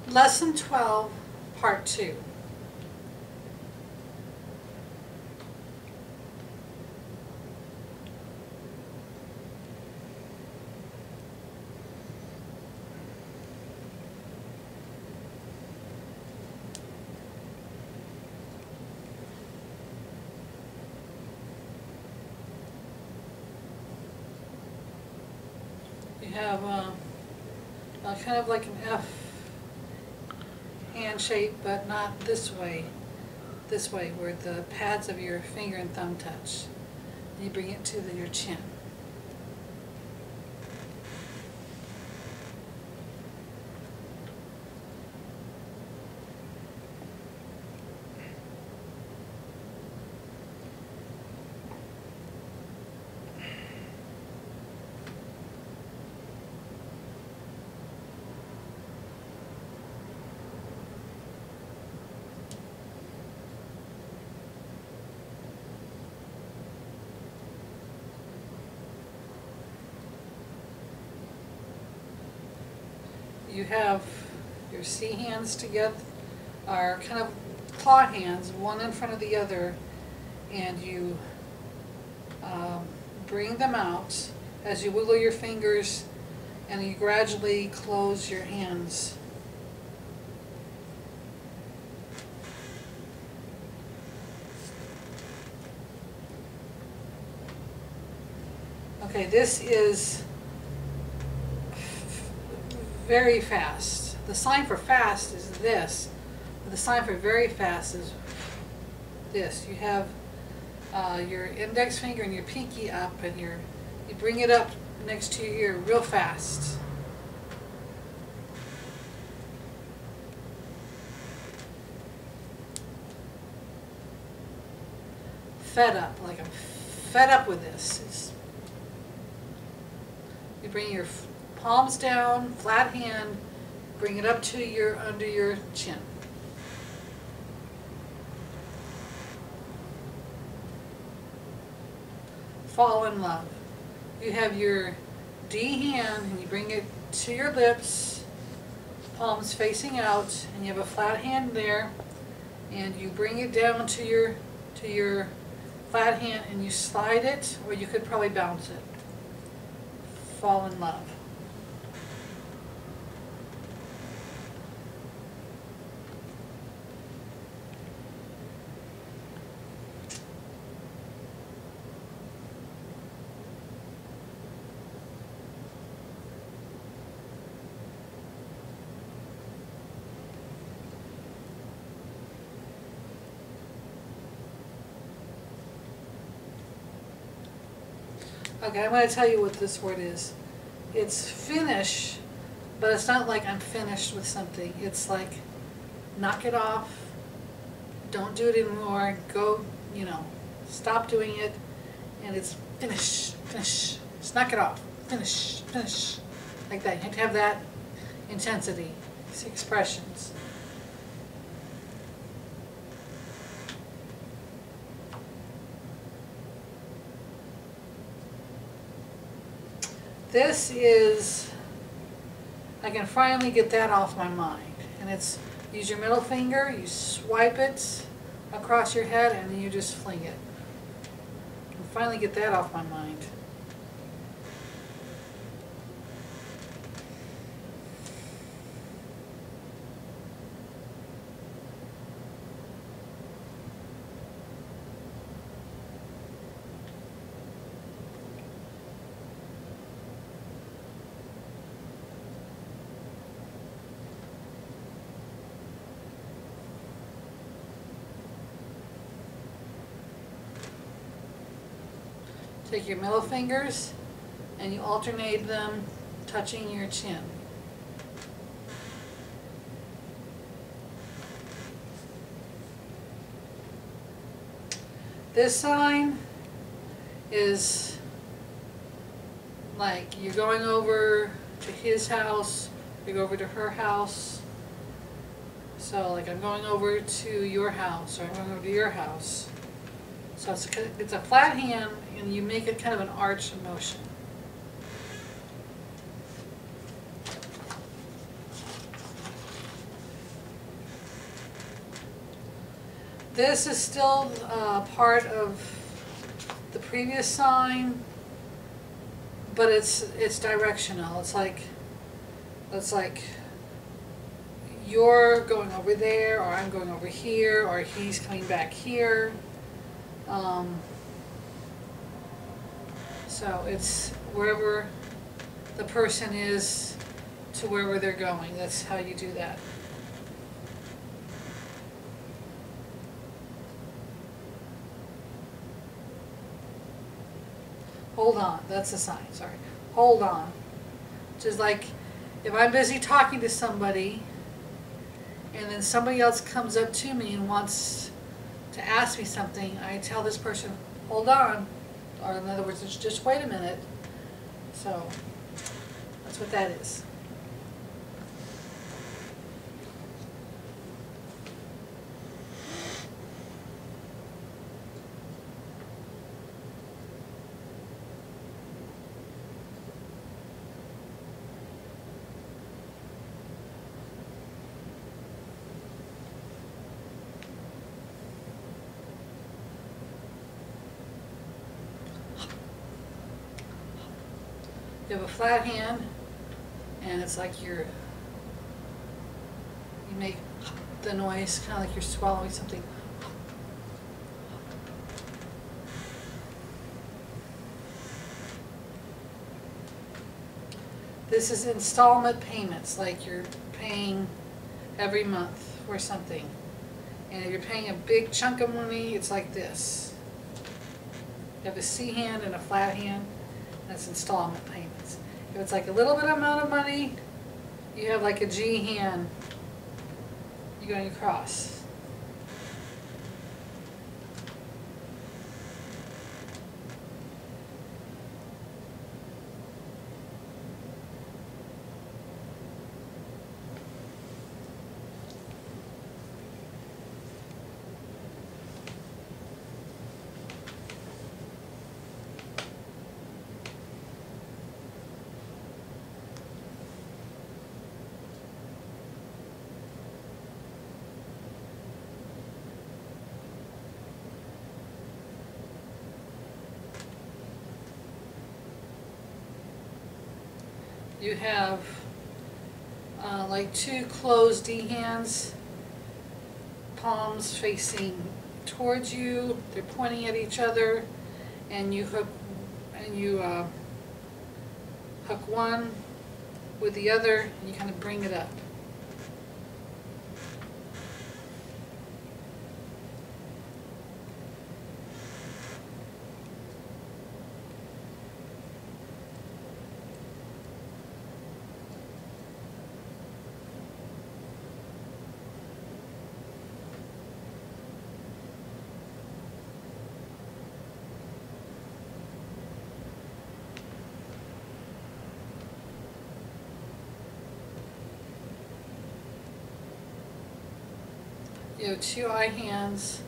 Lesson 12, Part 2. You have kind of like an F hand shape, but not this way. This way, where the pads of your finger and thumb touch. You bring it to your chin. You have your C hands together, are kind of claw hands, one in front of the other, and you bring them out as you wiggle your fingers, and you gradually close your hands. Okay, this is very fast. The sign for fast is this. The sign for very fast is this. You have your index finger and your pinky up, and you bring it up next to your ear real fast. Fed up, like I'm fed up with this. You bring your palms down, flat hand, bring it up to under your chin. Fall in love. You have your D hand and you bring it to your lips, palms facing out, and you have a flat hand there, and you bring it down to your flat hand and you slide it, or you could probably bounce it. Fall in love. Okay, I'm going to tell you what this word is. It's finish, but it's not like I'm finished with something. It's like knock it off, don't do it anymore, go, stop doing it, and it's finish, finish. Just knock it off, finish, finish. Like that. You have to have that intensity, these expressions. This is, I can finally get that off my mind. And it's, use your middle finger, you swipe it across your head, and then you just fling it. I can finally get that off my mind. Take your middle fingers and you alternate them touching your chin. This sign is like you're going over to his house, you go over to her house. So like I'm going over to your house, or I'm going over to your house. So it's a flat hand, and you make it kind of an arch motion. This is still part of the previous sign, but it's directional. It's like you're going over there, or I'm going over here, or he's coming back here. So it's wherever the person is to wherever they're going. That's how you do that. Hold on, that's a sign, sorry. Hold on. Just like if I'm busy talking to somebody and then somebody else comes up to me and wants to ask me something, I tell this person, hold on. Or in other words, just wait a minute. So that's what that is. You have a flat hand, and it's like you make the noise kind of like you're swallowing something. This is installment payments, like you're paying every month for something. And if you're paying a big chunk of money, it's like this. You have a C hand and a flat hand. That's installment payments. If it's like a little bit amount of money, you have like a G hand. You're going across. You have like two closed D hands, palms facing towards you. They're pointing at each other, and you hook one with the other, and you kind of bring it up. You have two eye hands,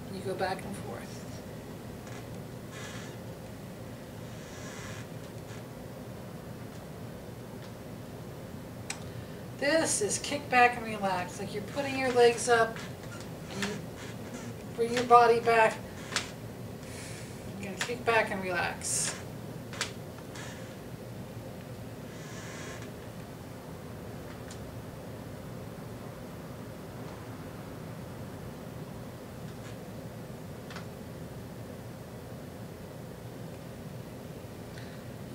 and you go back and forth. This is kick back and relax, like you're putting your legs up, and you bring your body back. You're going to kick back and relax.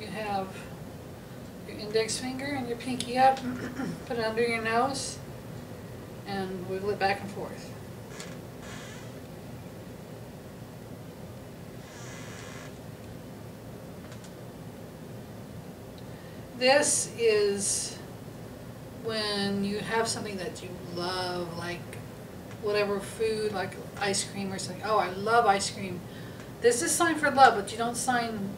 You have your index finger and your pinky up, put it under your nose, and wiggle it back and forth. This is when you have something that you love, like whatever food, like ice cream or something. Oh, I love ice cream. This is sign for love, but you don't sign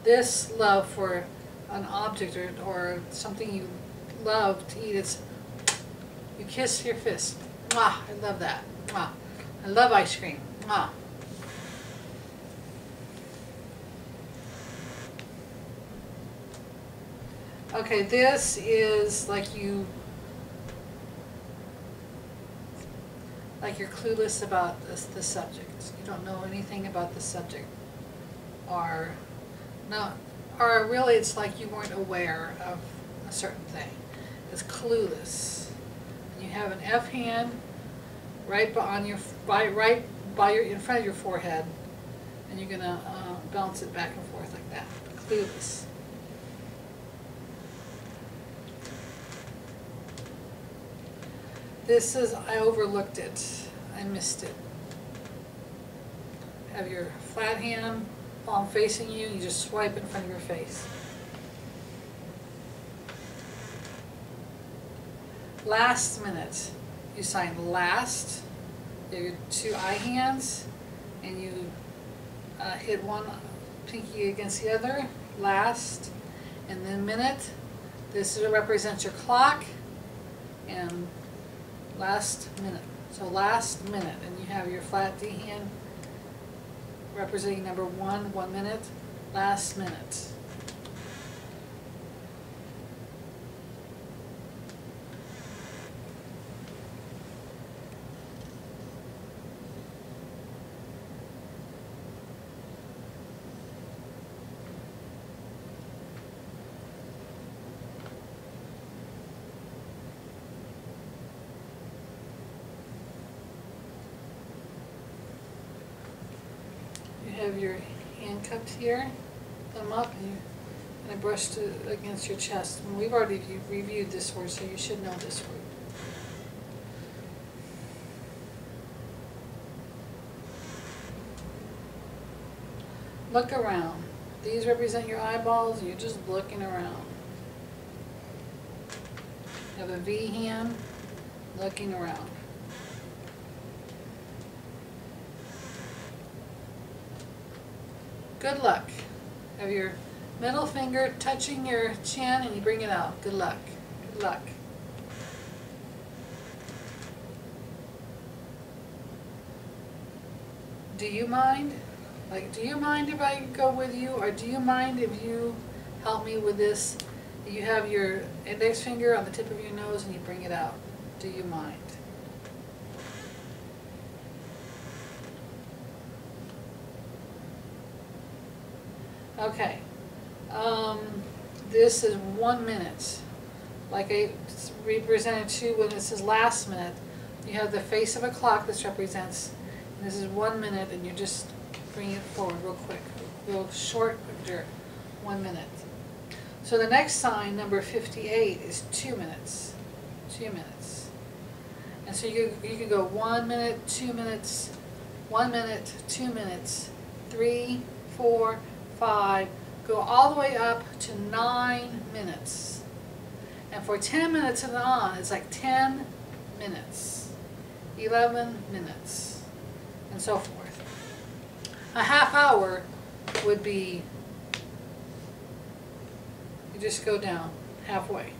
this love for an object or something you love to eat. It's you kiss your fist. Mwah, I love that. Mwah. I love ice cream. Mwah. Okay, this is like you like you're clueless about the subject. You don't know anything about the subject. Or, no, or really it's like you weren't aware of a certain thing. It's clueless. And you have an F hand right on your, right by your, in front of your forehead, and you're going to bounce it back and forth like that. Clueless. This is, I overlooked it. I missed it. Have your flat hand, palm facing you, you just swipe in front of your face. Last minute. You sign last. You have your two I hands, and you hit one pinky against the other. Last. And then minute. This represents your clock. And last minute. So last minute, and you have your flat D hand representing number 1, 1 minute, last minute. You have your hand cupped here, thumb up, and I brushed it against your chest. And we've already reviewed this word, so you should know this word. Look around. These represent your eyeballs, and you're just looking around. You have a V hand, looking around. Good luck. Have your middle finger touching your chin and you bring it out. Good luck. Good luck. Do you mind? Like, do you mind if I go with you? Or do you mind if you help me with this? You have your index finger on the tip of your nose and you bring it out. Do you mind? Okay, this is 1 minute. Like I represented to when this is last minute, you have the face of a clock this represents, and this is 1 minute, and you just bring it forward real quick, real short jerk, 1 minute. So the next sign, number 58, is 2 minutes, 2 minutes. And so you can go 1 minute, 2 minutes, 1 minute, 2 minutes, 3, 4, 5, go all the way up to 9 minutes. And for 10 minutes and on, it's like 10 minutes, 11 minutes, and so forth. A half hour would be, you just go down halfway,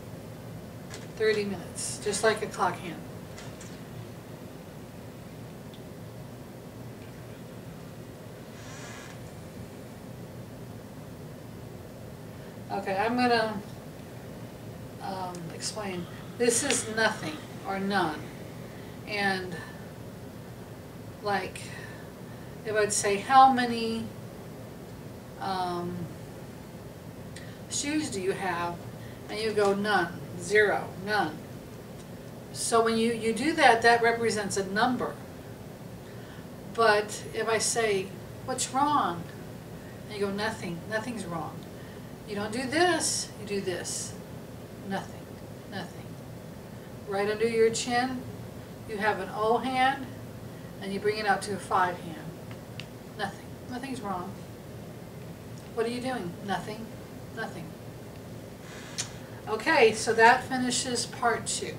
30 minutes, just like a clock hand. Okay, I'm going to explain. This is nothing or none. And like, if I'd say, how many shoes do you have? And you go, none, 0, none. So when you do that, that represents a number. But if I say, what's wrong? And you go, nothing, nothing's wrong. You don't do this, you do this. Nothing, nothing. Right under your chin, you have an O hand, and you bring it out to a 5 hand. Nothing, nothing's wrong. What are you doing? Nothing, nothing. Okay, so that finishes part 2.